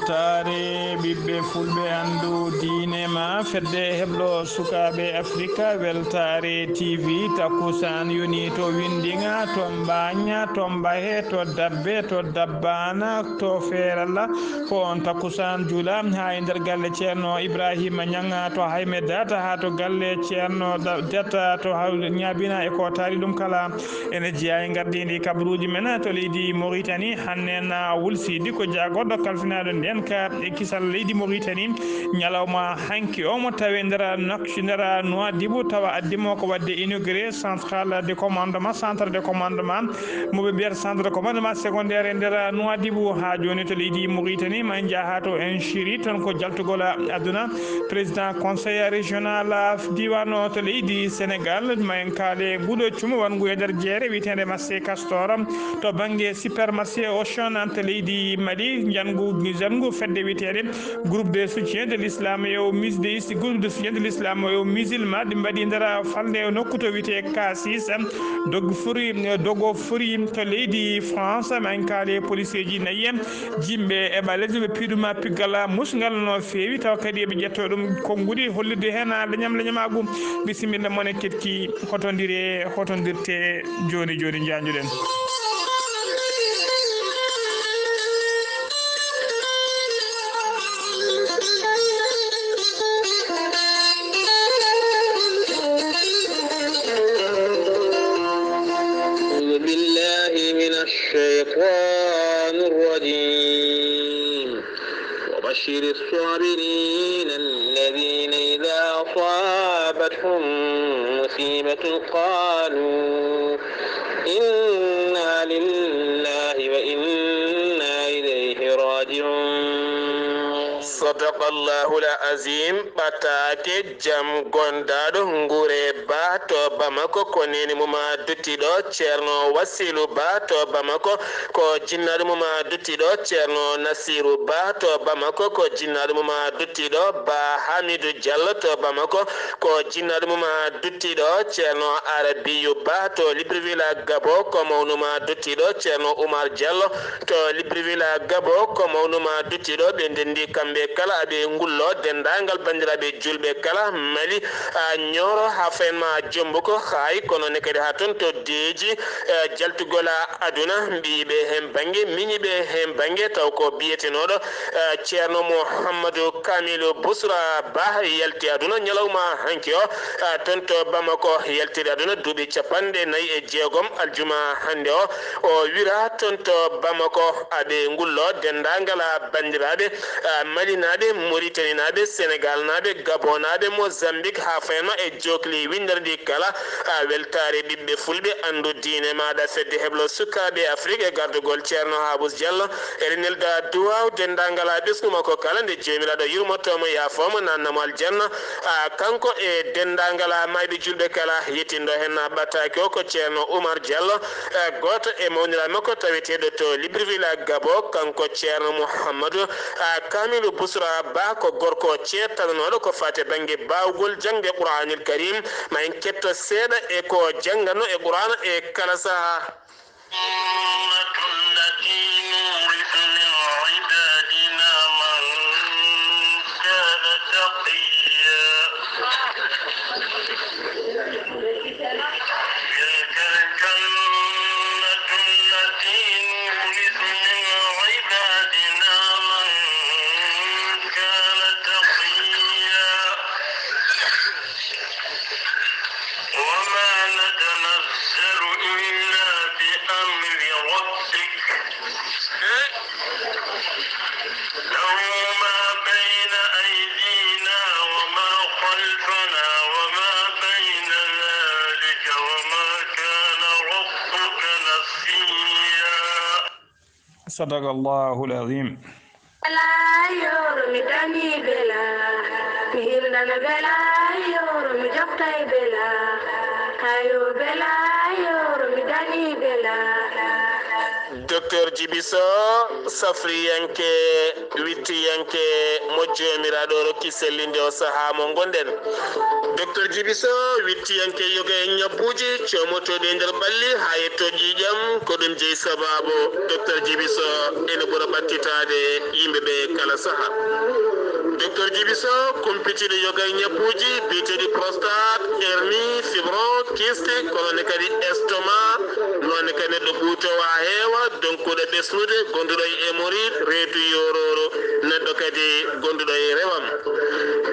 weltare ɓiɓɓe fulɓe andu diine ma fedde heblo sukaɓe africa weltare tv takusan yoni to windinga to mbaña to mbahe to dabbe to dabbana to feeralla ko on takusan juula ha e nder galle ceerno ibrahima ñanga to hayme data ha to galle ceerno detta to ñabina e ko taari ɗum kala ene jeeya e gardidi kabaruji men to leydi Mauritanie hannen wulsidi ko jaagoɗɗo kalfinaɗo nden ka e kisal leydi Mauritanie ñalawma hanki o mo tawe nder nder Nouadhibou tawa addimo ko wadde inauguré central de commandement centre de commandement moɓe mbiyata centre de commandement secondaire e nder Nouadhibou ha joni to leydi Mauritanie ma jaaha to en chéri ton ko jaltugol aduna président conseil régional diwan o to leydi Sénégal ma en kaale Goulo Thioum wangu e nder jeere witende marché Castor to banggue supermarché Auchan to leydi Mali jangu fedde witede groupe de soutien de l'islam et au musée groupe de soutien de l'islam et au musulman ɗi mbaɗi nder falde nokku to wite K6 dogo furi to leydi France ma en kaale policier ji nayyi jimɓe e ɓaleji ɓe piɗuma piggal musgal no feewi taw kadi eɓe ƴetto ɗum konngudi hollide hen leñamagu bisimilla monen ketki hotondirte joni janjuɗen الشيطان الرجيم وبشر الصابرين الذين إذا أصابتهم مصيبة قالوا إنا لله وإنا إليه راجعون صدق الله العظيم batake jam gondaɗo ngure ba to Bamako ko neni muma duttiɗo ceerno Wasilu ba to Bamako ko jinnaɗo muma duttiɗo ceerno Nasiru ba to Bamako ko jinnaɗo muma duttiɗo ba Hamidou Diallo to Bamako ko jinnaɗo muma duttiɗo ceerno Arabiyu ba to Libreville Gabo ko mawnuma duttiɗo ceerno Oumar Diallo to Libreville Gabo ko mawnuma duttiɗo ɓe ndendi kamɓe kala aɓe ngullo dendagal bandiraɓe julɓe kala Mali Nioro ha fenma Jombuko hay kono ne kadi ha ton to deeji jaltugola aduna mbiɓe hen banggue miñiɓe hen banggue taw ko biyetenoɗo ceerno Mouhamadou Kamilou Bousra Ba yalti aduna ñalawma hanki o ton to Bamako yaltiri aduna duuɓi 46 aljuma hande o wira ton to Bamako aɓe ngullo dendagal bandiraɓe Mali naɓe Mauritanie naɓe Sénégal naɓe Gabon naɓe Mozambique ha fayno e jokli windardi kala weltare ɓiɓɓe fulɓe andu diine maɗa fedde heblo sukaɓe Afrique e gardugol ceerno Habous Diallo eɗen nelda duwaw dendagal ɓesguma ko kala nde jomiraɗo yurmottomo yafomo nannamo aljanna kanko e dendagal mayɓe julɓe kala yettindo hen ɓattaki o ko ceerno Oumar Diallo goto e mawnira makko taweteɗo to Libreville Gabo kanko ceerno Mouhamadou Kamilou Bousra Ba ko gorko ceertanoɗo ko fate banggue bawgol jangde Qur'anil Karim ma en ketto seeɗa e ko jangano e Qur'an e kala saha صدق الله العظيم لا يورم دني بلا مهرنا بلا يورم جبتي بلا كايو بلا يورم دني بلا docteur Djibiso safriyanke wittiyanke mo jomiraɗo rokki sellinde o saaha mo gonɗen. docteur Djibiso wittiyanke yoga e ñabbuji comotoɗe e nder ɓalli ha yetto ƴiƴam ko ɗum jeeyi sababu docteur Djibiso ene ɓuura ɓattitade yimɓeɓe kala saaha. docteur Djibiso kumpitiɗo yoga e ñabbuji biyeteɗi prostate, hernie, fibron, kyste, kono kadi estomac, noon kadi neɗɗo ɓuutowo ha heewa donkuɗo ɓesnude, gonduɗo e hémorroïde, reedu yororo, neɗɗo kadi gonduɗo e rewam.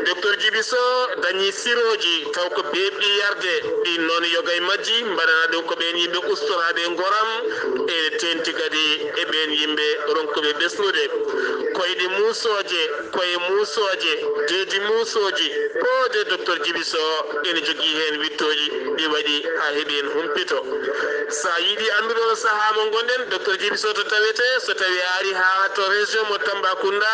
docteur Djibiso dañi siroji taw ko beɓɗi yarde ɗi noon yoga e majji mbaɗana ɗum ko ɓen yimɓe ustoraɓe goram e tenti kadi e ɓen yimɓe ronkuɓe ɓesnude koyɗi musoje koye musoje deedi musoji poode docteur Djibiso ene jogui hen wittoji ɗi waɗi ha heeɓi en humpito. sa yiiɗi anduɗo saaha mo gonɗen docteur Djibiso to tawete so tawi ari ha to région mo Tambacounda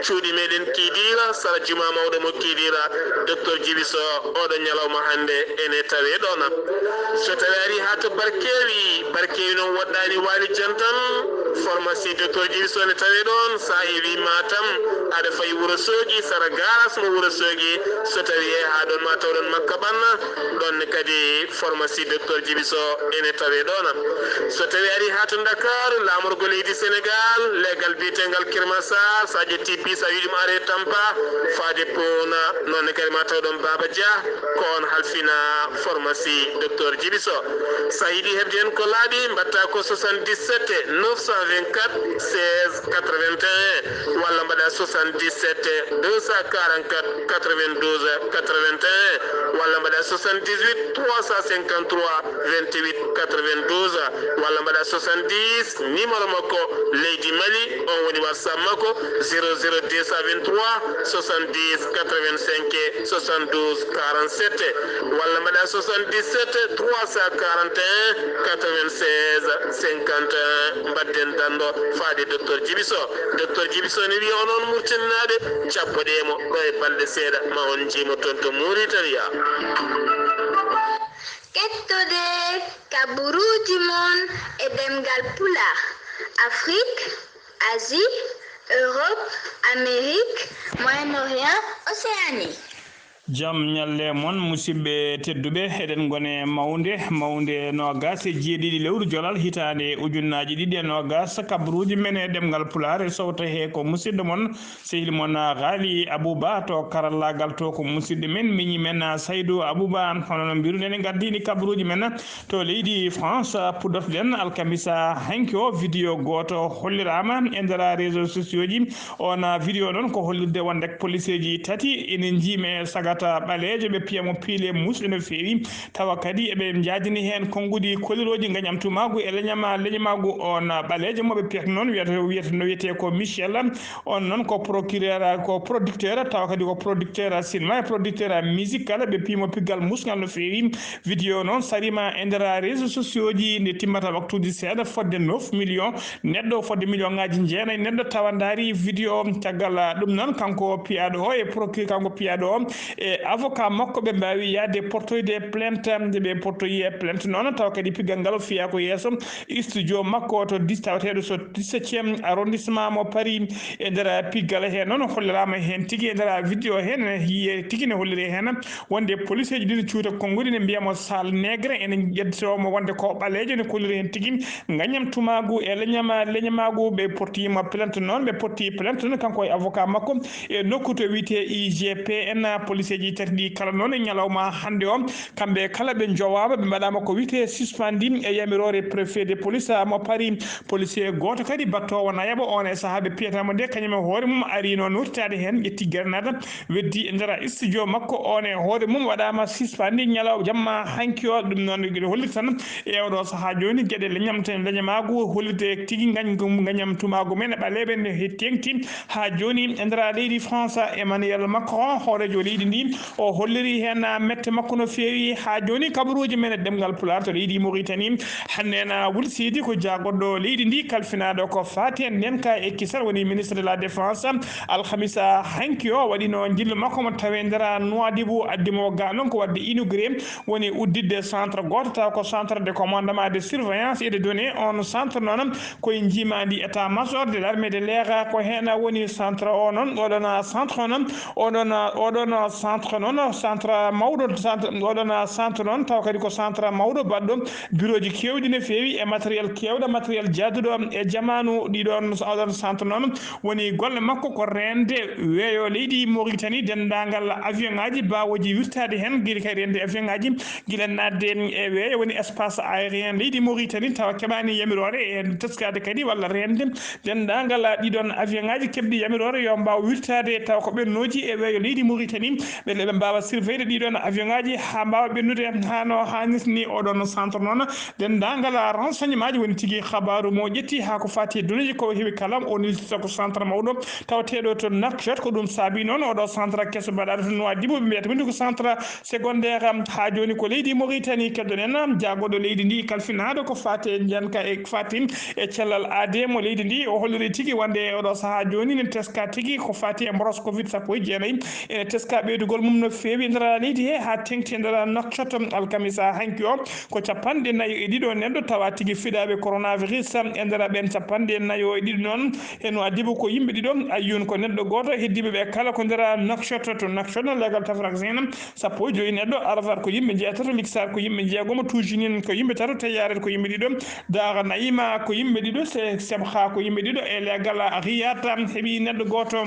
cuuɗi meɗen Kidira sara juma mawɗo mo Kidira docteur Djibiso oɗo ñalawma hande ene tawe ɗona. so tawi ari ha to Barkewi noon woɗɗani Wali Jantan pharmacie docteur Djibiso ne tawe ɗon sa heewi Matam aɗa fayi Wourossogui sara garas mo Wourossogui so tawi ha ɗon ma tawɗon Makka ɓanna ɗon kadi pharmacie docteur Djibiso ene tawe ɗona. so tawi ari ha to Dakar lamorgo leydi Sénégal legal biyetengal Kirmassar sa ƴetti pisa wiɗum are Tampa faade Pona noon kadi ma tawɗon Baba Dia ko on halfina pharmacie docteur Djibiso. sa yiiɗi hebde hen ko laaɓi mbatta ko 77 924 16 81 walla mbaɗa 77 244 92 81 walla mbaɗa 78 353 28 92 walla mbaɗa 70 numéro makko leydi Mali on woni WhatsApp makko 00223 70 85 72 47 walla mbaɗa 77 341 96 51 mbadden dando faade docteur Djibiso. docteur Djibiso ne wiya onon murtinnaɓe cappoɗemo ɗo e balɗe seeɗa ma on jimo toon to Mauritania. kettude kaɓuruji mon e ɗemgal pulaar Afrique, Asie, Europe, Amérique, Moyen-Orient, Océanie. jam ñalle mon musidɓe tedduɓe eɗen gone mawde nogas e jeeɗiɗi lewru jolal hitande ujunnaji ɗiɗi e nogas kabruji men e ɗemgal pulaar e sowta he ko musidɗo mon sehil mon Ghali Abouba to karallagal to ko musidɗo men miñi men Saydou Abouba hono no mbiruɗen gardini kabruji men to leydi France puɗɗotoɗen alkamisa hanki o vidéo goto hollirama e nder réseaux sociaux ji on vidéo noon ko hollirde wonde police ji tati ene jiime sagata ɓaleejo ɓe piyamo piile musɗo no feewi tawa kadi eɓe jaadini hen konngudi koliroji gañamtumagu e leñamagu on ɓaleejo moɓe piyata noon wiyata no wiyete ko Michel on noon ko procureur ko producteur tawa kadi ko producteur cinéma e producteur musical ɓe piyamo piggal musgal no feewi vidéo noon sarima e nder réseaux sociaux ji nde timmata waktuji seeɗa fodde 9 millions neɗɗo fodde million ngaji jeenayyi neɗɗo tawa daari vidéo caggal ɗum noon kanko piyaɗo o e procureur kanko piyaɗo o e avocat makko ɓe mbawi yaade portoyde plainte nde ɓe portoyi plainte noon tawa kadi piggal ngal fiya ko yeeso studio makko to tawateɗo so 17e arrondissement mo Paris e nder piggal he noon hollirama hen tigui e nder vidéo hen hiye tigui ne holliri hen wonde police ji ɗi cuuta konngudi ne mbiyamo sal nègre ene ƴettitomo wonde ko ɓalejo ne kolliri hen tigui gañam tumagu e leñamagu ɓe portiyima plainte noon ɓe porti plainte noon kanko e avocat makko e nokku to wiyete IGPN police ji tati ɗi kala noon e ñalawma hande o kamɓe kala ɓe jowama ɓe mbaɗama ko wiyete suspendi e yamirore préfet de police mo Paris policier goto kadi battowo nayaɓo on e saaha ɓe piyatamo nde kañum e hoore mum ari noon wurtade hen ƴetti grenade weddi e nder studio makko on e hoore mum waɗama suspendi ñalaw jamma hanki o ɗum noon gueɗe holli tan e oɗo saaha joni gueɗe leñamagu hollide tigui gañam tumagu men ɓaleɓe ne tengti ha joni e nder leydi France Emmanuel Macron hoorejo leydi ndi kadi o holliri hen mette makko no feewi ha joni kabaruji men demgal pular to leydi Mauritanie hannena wulsidi ko jagoddo leydi ndi kalfinado ko fati en nen ka e kisal woni ministre de la défense alkhamisa hanki o waɗi no jillu makko mo tawendera Nouadhibou addimo ga non ko wadde inauguré woni uddidde centre goto taw ko centre de commandement de surveillance et de données on centre non koye jimadi état major de l'armée de l'air ko hen woni centre o non oɗon centre non oɗon centre non centre mawɗo centre oɗon centre non taw kadi ko centre mawɗo baɗɗo bureau ji kewɗi no feewi e matériel kewɗo matériel jadduɗo e jamanu ɗiɗon oɗon centre non woni golle makko ko rende weeyo leydi Mauritanie dendagal avion ngaji bawoji wirtade hen guiri kay rende avion ngaji guila nadde e weeyo woni espace aérien leydi Mauritanie taw keɓani yamirore e teskade kadi walla rende dendagal ɗiɗon avion ngaji kebɗi yamirore yo mbaw wirtade taw ko ɓennoji e weeyo leydi Mauritanie ɓe mbawa surveille ɗiɗon avion ngaji ha mbawa ɓennude hano hannisni oɗon centre noon dendagal renseignement ji woni tigui habaru mo ƴetti ha ko fati donneji ko heewi kala o niltita ko centre mawɗo tawateɗo to Nouakchott ko ɗum saabi noon oɗo centre kesso mbaɗaɗo to Nouadhibou ɓe mbiyata min ko centre secondaire ha joni ko leydi Mauritanie keddoɗen jagoɗo leydi ndi kalfinado ko fati janka e fati e cellal ade mo leydi ndi o holliri tigui wonde oɗo saaha joni ne teska tigui ko fati e mboros covid 19 ene teska ɓeydugol mum no feewi nder leydi he ha tengti nder Nouakchott alkamisa hanki o ko capanɗe nayyo e ɗiɗo neɗɗo tawa tigui fiɗaɓe coronavirus e nder ɓen capanɗe nayyo e ɗiɗi noon e Nouadhibou ko yimɓe ɗiɗo ayyun ko neɗɗo goto heddiɓe ɓe kala ko nder Nouakchott to Nouakchott legal tafrak zena sappo e joyi neɗɗo Arafat ko yimɓe jeetato Liksar ko yimɓe jeegomo Toujinin ko yimɓe tato Tayyaret ko yimɓe ɗiɗo Dara Naïma ko yimɓe ɗiɗo Sebha ko yimɓe ɗiɗo e legal Riyad heeɓi neɗɗo goto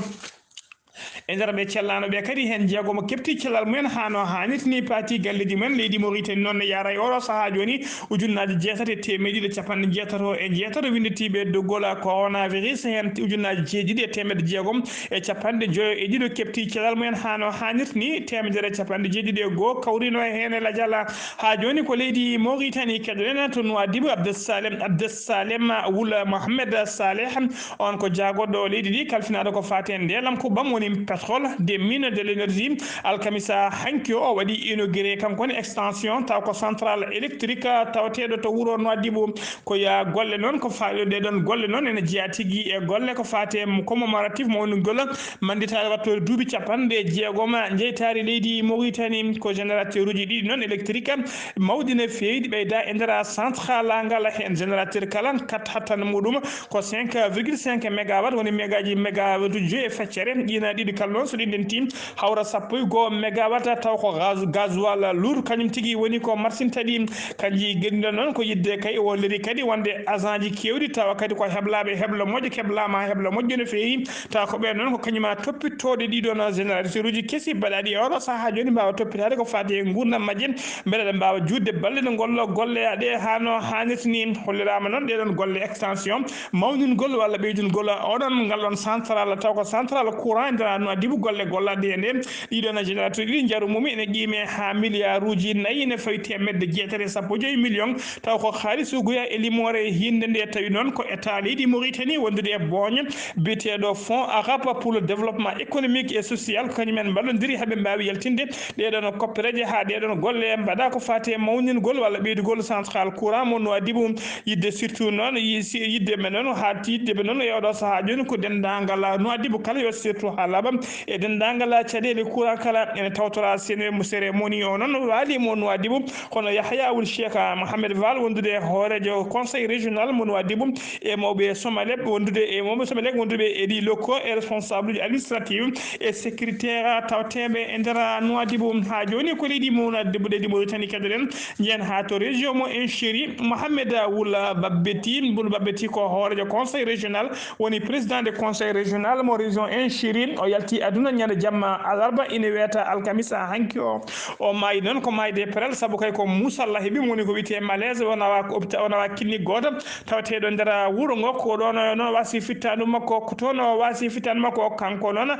e nder ɓe cellano ɓe kadi hen jeegomo kepti cellal mumen hano hannitni paati galleji mumen leydi Mauritanie noon ne yara e oɗo saaha joni ujunnaji jeetati e temedde ɗiɗi capanɗe jeetato e jeetato winditiɓe doggol coronavirus hen ujunnaji jeeɗiɗi e temedde jeegom e capanɗe joyo e ɗiɗo kepti cellal mumen hano hannitni temedere capanɗe jeeɗiɗi e goho kawrino e hen e ladial ha joni ko leydi Mauritanie keɗoɗen to Nouadhibou Abdessalem Wula Mohamed Saleh on ko jagoɗo leydi ndi kalfinaɗo ko fati en ndelam ko bam woni pétrole des mines de l'énergie alkamisa hanki o waɗi inauguré kankone extension taw ko centrale électrique tawateɗo to wuuro Nouadhibou ko ya golle noon ko faɗoɗe ɗon golle noon ene jeeya tigui e golle ko fate commémoratif mo woni golle manditade wattode duuɓi capanɗe jeegom jeytari leydi Mauritanie ko générateur uji ɗiɗi noon électrique mawɗi no feewi ɗi ɓeyda e nder centrale ngal hen générateur kala kat hattan muɗum ko 5,5 mégawatt woni mégawatt joyi e feccere ɗina ɗiɗi kala noon so ɗiɗen tim hawra sappo e goho mégawatt taw ko gasoil lourd kañum tigui woni ko marsinta ɗi kanji gueɗiɗon noon ko yidde kay wolleri kadi wonde agent ji kewɗi tawa kadi ko heblaɓe heblo moƴƴo keblama heblo moƴƴo no feewi tawa ko ɓen noon ko kañuma toppitode ɗiɗon générateur uji keesi mbaɗaɗi e oɗo saaha joni mbawa toppitade ko fati e gurdam majje beele ɗe mbawa judde balle ɗe gollo golle ɗe hano hannirtini hollirama noon ɗeɗon golle extension mawningol walla ɓeydungol oɗon ngal ɗon central taw ko central courant nder Nouadhibou golle gollaɗe e nden ɗiɗon générateur ɗiɗi jarumumi ene qiime ha milliard uji 4 ne fawi temedde jeetati e sappo joyi million taw ko haaliss ugoya e limore hinde nde tawi noon ko état leydi Mauritanie wondude e booña biteɗo fonds arabe pour le développement économique et social kañumen mballodiri haaɓe mbawi yaltinde ɗeɗon koppereje ha ɗeɗon golle mbaɗa ko fati e mawningol walla ɓeydugol central courant mo Nouadhibou yidde surtout noon yidde men noon ha yiddeɓe noon e oɗo saaha joni ko dendagal Nouadhibou kala yo surtout ha laaɓa e dendagal caɗele courant kala ene tawtora cérémonie o noon waalimo Nouadhibou kono Yahya Ould Cheikh Mohamed Val wondude hoorejo conseil régional mo Nouadhibou e mawɓe Somaleb wondude e mawɓe Somaleb wonduɓe e ɗi locaux et responsable uji administrative et sécuritaire tawteɓe e nder Nouadhibou ha joni ko leydi Nouadhibou leydi Mauritanie keɗoɗen jiyen ha to région mo Inchéri Mohamed Woula Babbeti ko hoorejo conseil régional woni président de conseil régional mo région Inchéri o yalti aduna ñande jamma alarba ine wiyata alkamisa hanki o maayi noon ko maayde perel saabu kay ko musalla heeɓi woni ko wiyete malaise onawa kinni goto tawateɗo nder wuuro ngo ko ɗon noon wasi fittanu makko ko toon wasi fittanu makko kanko noon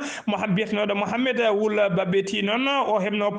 biyetenoɗo Mohamed Woula Babbeti noon o hebno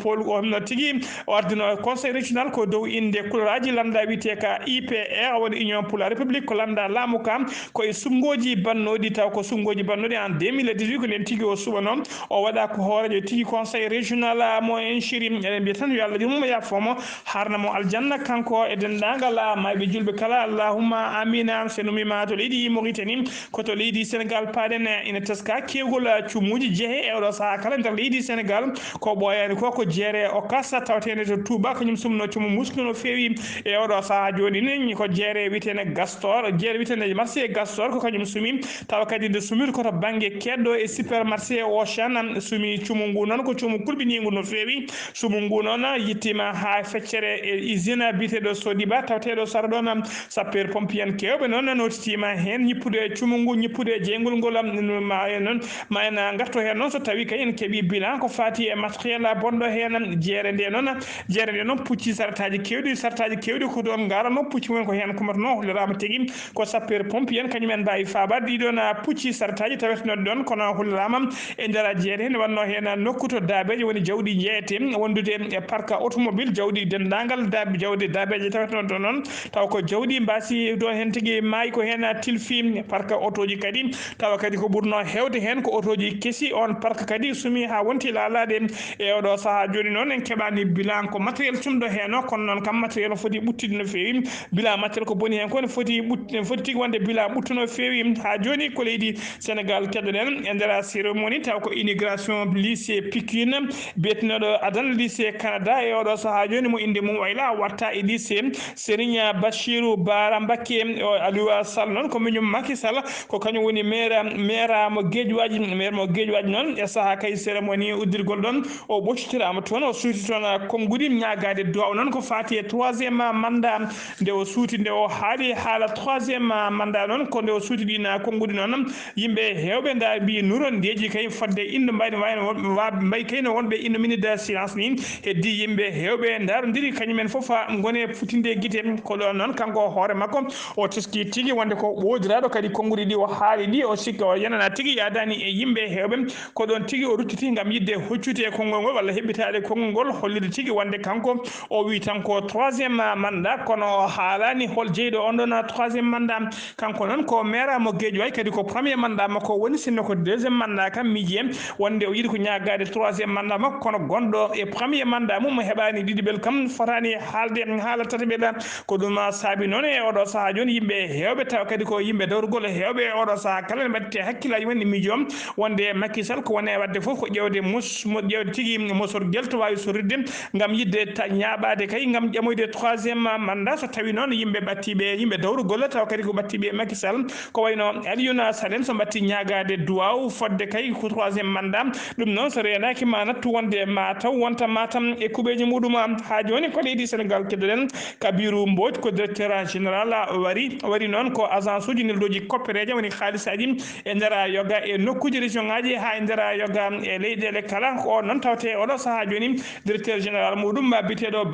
tigui o ardino conseil régional ko dow inde couleur-aji lambda wiyete ka IPR woni union pour la république ko lambda laamu kam koye sumgoji bannoɗi taw ko sumgoji bannoɗi en 2018 ko nden tigui o suba noon o waɗa ko hoorejo tigi conseil régional mo en chérim eɗen mbiya tan yo Allah jurmomo yafomo harnamo aljanna kanko e dendagal mayɓe julɓe kala allahumma amina so numima to leydi Mauritanie koto leydi Sénégal paɗen ina teska kewgol cumuji jeehe e oɗo saaha kala nder leydi Sénégal ko ɓoyani ko jeere o kasa tawtede to Touba kañum sumno cumu muskuno no feewi e oɗo saaha joni ni ko jeere witene Gastor jeere witene marché Gastor ko kañum sumi tawa kadi nde sumir koto banggue keddo e supermarché Auchan sumi cumu ngu noon ko cumu kulɓinigu no feewi sumu ngu noon yittima ha feccere e usine biteɗo Sodiba tawteɗo sara ɗon sapeur pompier en kewɓe noon notitima hen ñippude cumu ngu ñippude jeygol ngol ma en garto hen noon so tawi kay en keeɓi bilan ko fati e matériel bonɗo hen jeere nde noon pucci sarataji kewɗi ko ɗon garano pucci mumen ko hen kumatano hollirama tigui ko sapeur pompier en kañumen mbawi faabade ɗiɗon pucci sarataji tawetenoɗe ɗon kono hollirama e nder jeere hen wanno hen nokku to dabeje woni jawɗi jeeyete wondude e parc automobile jawɗi dendagal jawdi dabeje tawetenoɗe ɗon noon taw ko jawɗi mbasi ɗo hen tigui maayi ko hen tilfi parc auto ji kadi tawa kadi ko ɓurno hewde hen ko auto ji keesi on parc kadi sumi ha wonti laalade e oɗo saaha joni noon en keɓani bilan ko matériel tumɗo hen o kono noon kam matériel o foti ɓuttide no feewi bilan matériel ko boni hen ko ne foti tigui wonde bilan ɓuttu no feewi ha joni ko leydi Sénégal keɗoɗen e nder cérémonie taw ko inauguration lycée Pikine biyetenoɗo Adan lycée Canada e oɗo saaha joni mo inde mum wayla watta e lycée Serigne Bachirou Bara Mbacké Aliou Sall noon ko miñum Macky Sall ko kañum woni maire mo Guédiawaji noon e saaha kay cérémonie uddirgol ɗon o ɓoccitirama toon o suuti toon konngudi ñagade duwaw noon ko fati e 3e mandat nde o suuti nde o haali haala 3e mandat noon ko nde o suuti ɗina konngudi noon yimɓe hewɓe nda mbi nurondeji kay fodde inde mbay kayno wonɓe inde minute de silence ni heddi yimɓe hewɓe darodiri kañumen foof gone futinde guite ko ɗon noon kanko hoore makko o teski tigui wonde ko ɓodiraɗo kadi konngudi ɗi o haali ɗi o sikka o yanana tigui yadani e yimɓe hewɓe ko ɗon tigui o ruttiti gam yidde hoccude e konngol ngol walla heɓɓitade konngol ngol hollide tigui wonde kanko o wi tan ko 3e mandat kono o haalani hol jeyɗo on ɗon 3e mandat kanko noon ko maire mo Guédiawaye kadi ko 1er mandat makko woni sinno ko 2e mandat kam miijiye wonde o yiɗi ko ñaggade 3e mandat makko kono gonɗo e 1er mandat mum mo heɓani ɗiɗiɓel kam fotani haalde haala tataɓel ko ɗum saabi noon e oɗo saaha joni yimɓe hewɓe tawa kadi ko yimɓe dawrugol hewɓe e oɗo saaha kala ne mbaɗite hakkillaji mumen e miijo wonde Macky Sall ko woni e wadde foof ko ƴewde ƴewde tigui mosorguel to wawi sorridde gam yidde ñaɓade kay gam ƴamoyde 3e mandat so tawi noon yimɓe ɓattiɓe yimɓe dawrugol tawa kadi ko ɓattiɓe Macky Sall ko wayno Alioune Sall en so mbatti ñagade duwaw fodde kay ko 3e mandat ɗum noon so renaki ma nattu wonde Mataw wonta Matam e kuɓeji muɗum ha joni ko leydi Sénégal keddoɗen Kabirou Mbodj ko directeur général wari noon ko agence uji neldoji koppereje woni haalisaji e nder yoga e nokkuji région ngaji ha e nder yoga e leyɗele kala ko noon tawte oɗo saaha joni directeur général muɗum biteɗo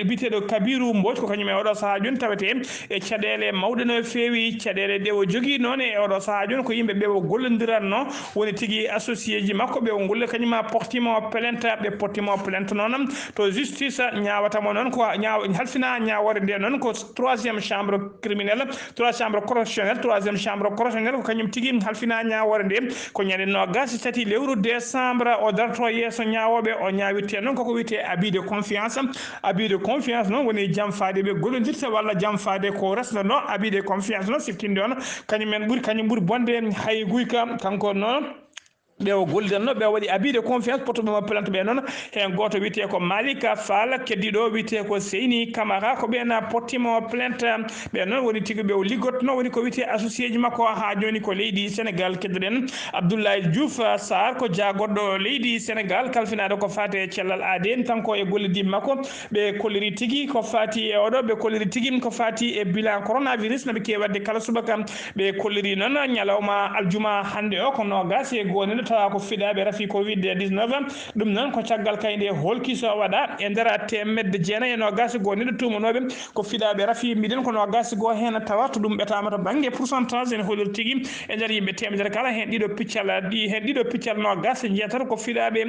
biteɗo Kabirou Mbodj ko kañum e oɗo saaha joni tawete e caɗele mawɗe no feewi caɗele ɗe o jogui noon e oɗo saaha joni ko yimɓe ɓe o gollodiranno woni tigui associé ji makko ɓe o golle kañuma portimo plainte ɓe portimo plainte noon to justice ñawatamo noon ko halfina ñawore nde noon ko 3e chambre criminelle 3 chambre correctionnel 3e chambre correctionnel ko kañum tigui halfina ñawore nde ko ñande nogas tati lewru décembre o darto yesso ñawoɓe o ñawitte noon koko wiyete abus de confiance noon woni jaam faade ɓe gollodirta walla jaam faade ko resnano abus de confiance noon siftinde on kañum ɓuuri bonde hay guyka kanko noon ɓe o gollidanno ɓe waɗi abus de confiance potoɓema plante ɓe noon hen goto wiyete ko Malika Fall keddiɗo wiyete ko Seyni Camara ko ɓen pottimo plainte ɓe noon woni tigui ɓe o liggotno woni ko wiyete associé ji makko ha joni ko leydi Sénégal keddoɗen Abdoulaye Diouf Sarr ko jagoɗɗo leydi Sénégal kalfinaɗo ko fate cellal aden tanko e gollidi makko ɓe kolliri tigui ko fati e oɗo ɓe kolliri tigui ko fati e bilan coronavirus noɓe kewi wadde kala subaka ɓe kolliri noon ñalawma aljuma hande o ko nogas e gonɗo tawa ko fiɗaɓe rafi covid-19 ɗum noon ko caggal kayde holkiso waɗa e nder temedde jeenayi e nogas goo neɗɗo tumanoɓe ko fiɗaɓe rafi mbiɗen ko nogas goo hen tawa to ɗum ɓetama to banggue pourcentage ene holliri tigui e nder yimɓe temedere kala hen ɗiɗo piccal nogas jeetata ko fiɗaɓe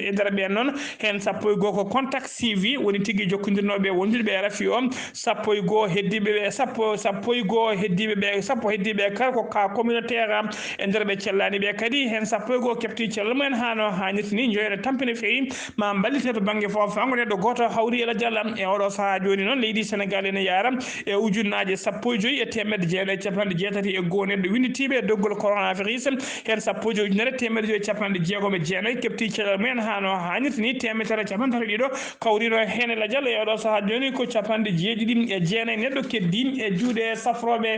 e nder ɓen noon hen sappo e goho ko contact suivi woni tigui jokkodirnoɓe wonduɓe rafi o sappo e goho heddiɓeɓe sappo e goho heddiɓeɓe sappo heddiɓe kala ko ka communautaire e nder ɓe cellani ɓe kadi hen sappo go kepti celmen hano hanit ni joyre tampene feyi ma ballite to bangi fof fango do goto hawri ela jallam e odo sa joni non leydi Sénégal ene yaram e ujunnaaje 15 e temedde jeeɗe capande jeetati e goo neɗɗo winditiɓe e doggol coronavirus hen 15 ujunere temedde joyi capande jeegom e jeenayyi kepti celal mumen hano hannirta ni temetere capande tati ɗiɗo kawrino hen ela jalla e oɗo saaha joni ko capande jeeɗiɗi e jeenayyi neɗɗo keddi e juuɗe safroɓe.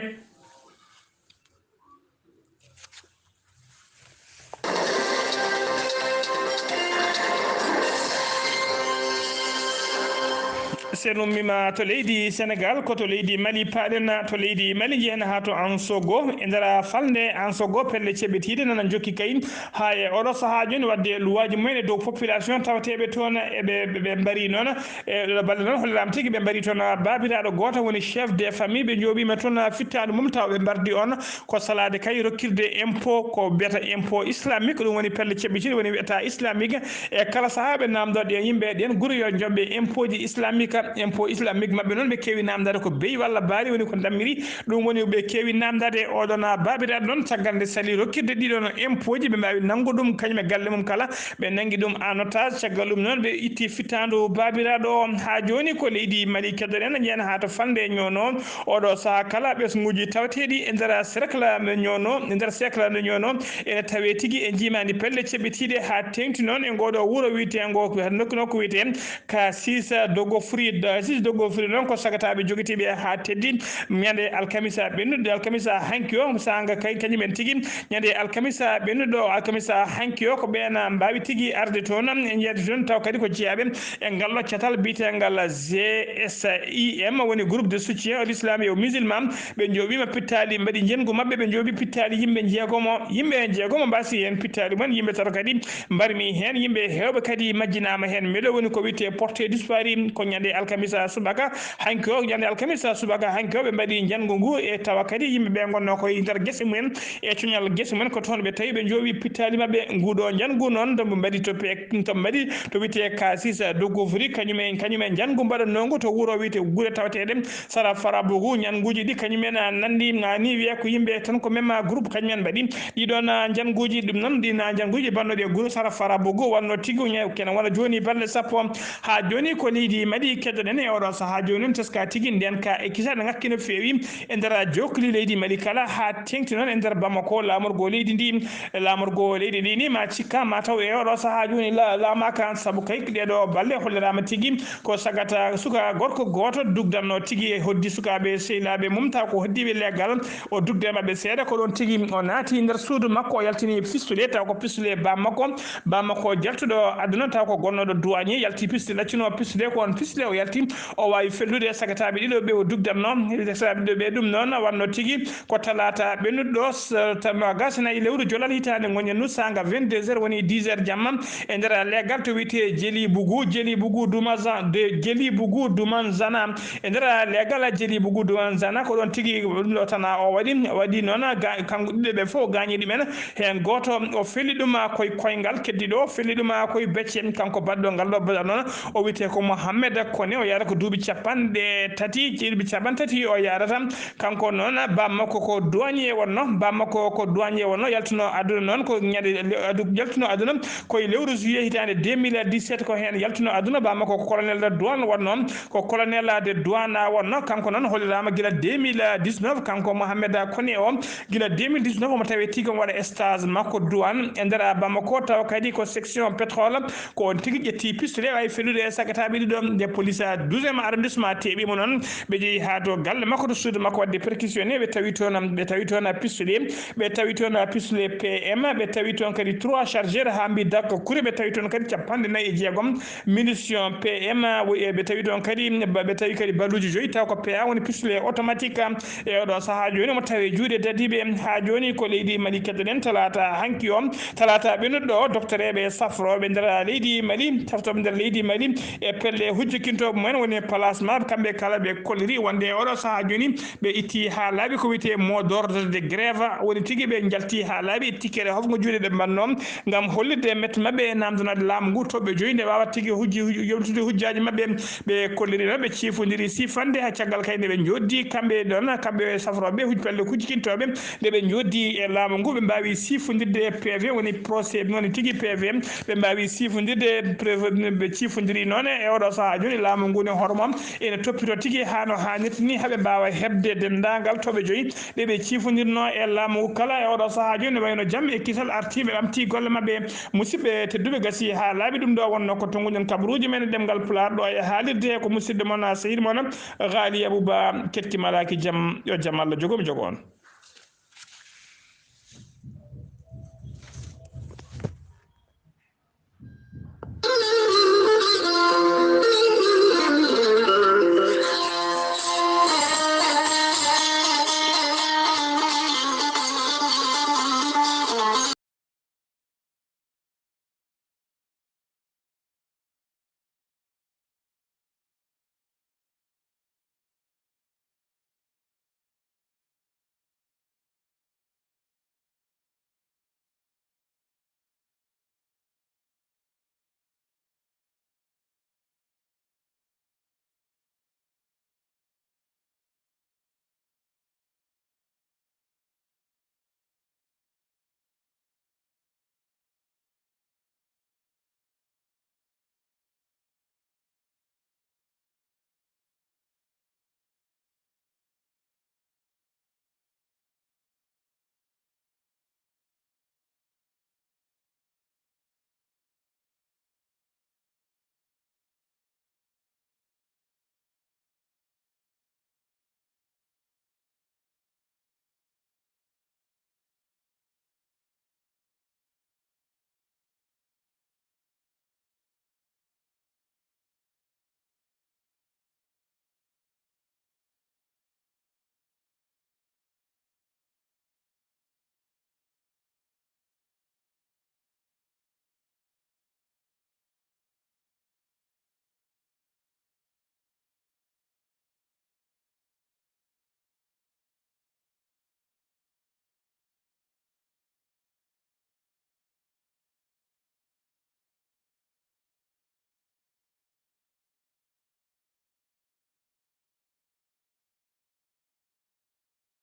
seno mima to leydi Sénégal ko to leydi Mali paaɗen to leydi Mali jehen ha to Ansogo e ndera falde Ansogo pelle ceɓetide nana jokki kayi ha e oɗo saaha joni wadde luwaji mumen e dow population tawateɓe toon eɓe mbari noon e balɗe noon hollama tigui ɓe mbari toon babiraɗo goto woni chef des famille ɓe jooɓima toon fittade mum taw ɓe mbardi on ko salade kay rokkirde impôt ko biyata impôt islamique ɗum woni pelle ceɓetide woni état islamique e kala saaha ɓe namdoɗe yimɓe ɗen guure yo jooɓe impôt ji islamique impôt islamique mabɓe noon ɓe kewi namdade ko beyi walla baali woni ko dammiri ɗum woni ɓe kewi namdade oɗon babiraɗo noon caggal nde sali rokkirde ɗiɗon impôt ji ɓe mbawi nanggo ɗum kañum e galle mum kala ɓe nangui ɗum en otage caggal ɗum noon ɓe itti fittandu babiraɗo o ha joni ko leydi Mali keddoɗen jeena ha to fande ñoono oɗo saaha kala ɓesguji tawateɗi e nder cercle me ñoono e nder cercle nde ñoono ene tawe tigui e jimadi pelle ceɓetiɗe ha tengti noon e ngoɗo wuuro wiyetego nokku wiyete ka sisa dogo fride sis dogo firi noon ko sagataɓe joguitiɓe ha teddi ñande alkamisa ɓennude alkamisa hanki o sanga kay kañumen tigui ñande alkamisa ɓennuɗo alkamisa hanki o ko ɓen mbawi tigui arde toon e jeeyde toon taw kadi ko jeeyaɓe e ngallo catal bitegal GSIM woni groupe de soutien à l'islam et aux musulmans ɓe jooɓima pittali mbaɗi jengu mabɓe ɓe jooɓi pittali yimɓe jeegomo mbasi hen pittali mumen yimɓe tato kadi mbarmi hen yimɓe hewɓe kadi majjinama hen meɗo woni ko wiyete porté disparu ko ñande alkamisa subaka hanki o ñande alkamisa subaka hanki o ɓe mbaɗi janggo ngu e tawa kadi yimɓeɓe gonno koye nder guese mumen e coñal guese mumen ko toon ɓe tawi ɓe jooɓi pittali mabɓe nguɗo janggu noon to mbaɗi to mbaɗi to wiyete kasisa doggofori kañumen janggu mbaɗannongu to wuuro wiyete guure tawateɗe sara farabogu ñanguji ɗi kañumen nandi ni wiya ko yimɓe tan ko même groupe kañumen mbaɗi ɗiɗon janguji ɗum noon ɗina janguji bannoɗe guure sara farabogu wanno tigui kene wona joni balɗe sappo ha joni ko leydi Mali keddoɗen e oɗo saaha joni noon teska tigui nden ka e kisaɗe ngakki no fewi e nder jokli leydi Mali kala ha tengti noon e nder Bamako lamorgo leydi ndi ni ma cikka ma taw e oɗo saaha joni lamaka saabu kay ɗeɗo balle hollirama tigui ko sagata suka gorko goto dugdanno tigui e hoddi sukaɓe sehilaɓe mum taw ko hoddiɓe leggal o dugde mabɓe seeɗa ko ɗon tigui o naati nder suudu makko o yaltini pistolet taw ko pistolet bammakko jaltuɗo aduna taw ko gonnoɗo douanier yalti pistolet laccino pistolet ko on pistolet o yalti o wawi fellude e sagataɓe ɗiɗo ɓe o dugdanno sagataɓe ɓe ɗum noon wanno tigui ko talata ɓennuɗo gasanayi lewru jolal hitande gonñennu sanga 22h woni 10h jamma e nder leggal to wiyete Jeli Bougou Duman Zana e nder leggal Jeli Bougou Duman Zana ko ɗon tigui ɗo tana o waɗi noon kanko ɗiɗo ɓe fof gañi ɗumen hen goto o felli ɗum koye koyngal keddiɗo o felli ɗum koye becce kanko baɗɗo ngal ɗo baɗa noon o wiyete ko Mohamed Kone o yarata ko duuɓi capanɗe tati o yarata kanko noon bammakko ko douanier wonno yaltuno aduna noon ko yaltuno aduna koye lewru juillet hitande 2017 ko hen yaltuno aduna bammakko ko colonel de douane wonno kanko noon hollirama guila 2019 kanko Mohamed Kone o guila 2019 omo tawi tigui omo waɗa stage makko douane e nder Bamako taw kadi ko section pétrole ko on tigui ƴetti pistolet wawi fellude e sagataɓe ɗiɗo nde police 12e arrondissement teɓimo noon ɓe jeeyi ha to galle makko to suudu makko wadde perquisitionné ɓe tawi toon pistolet PM ɓe tawi toon kadi 3 chargeur ha mbi dakko kure ɓe tawi toon kadi 46 munition PM ɓe tawi toon kadi balluji joyyi taw ko PA woni pistolet automatique e oɗo saaha joni mo tawi juuɗe dadiɓe ha joni ko leydi Mali keddoɗen talata hanki o talata ɓennuɗo docteur eɓe safroɓe nder leydi Mali taftoɓe nder leydi Mali e pelle hujjokinto ardiɗo mumen woni place ma kamɓe kala ɓe kolliri wonde oɗo saaha joni ɓe itti ha laaɓi ko wiyete mot d'ordre de grève woni tigui ɓe jalti ha laaɓi itti kede hofgo juuɗe ɓe mbanno gam hollirde mette mabɓe e namdonade laamu ngu toɓɓe joyi nde wawa tigui yewtude hujjaji mabɓe ɓe kolliri noon ɓe ciifodiri sifande ha caggal kay nde ɓe joddi kamɓe ɗon kamɓe safroɓe pelle hujjikintoɓe nde ɓe joddi e laamu ngu ɓe mbawi sifodirde e PV woni procès woni tigui PV ɓe mbawi sifodirde ɓe cifodiri noon e oɗo saaha joni laamu ngu ne hormon ene toppito tigui hano hannirta ni haaɓe mbawa hebde dendagal toɓe joyi ɗeɓe cifodirno e laamu ngu kala e oɗo saaha joni ne wayno jaam e kisal artiɓe ɓamti golle mabɓe musidɓe tedduɓe gasi ha laaɓi ɗum ɗo wonno ko tonguɗen kabaruji men ɗemgal pular ɗo e haalirde ko musidɗo moon sehil moon Ghali Abouba kettimalaki jaam yo jaam Allah jogomi jogo on.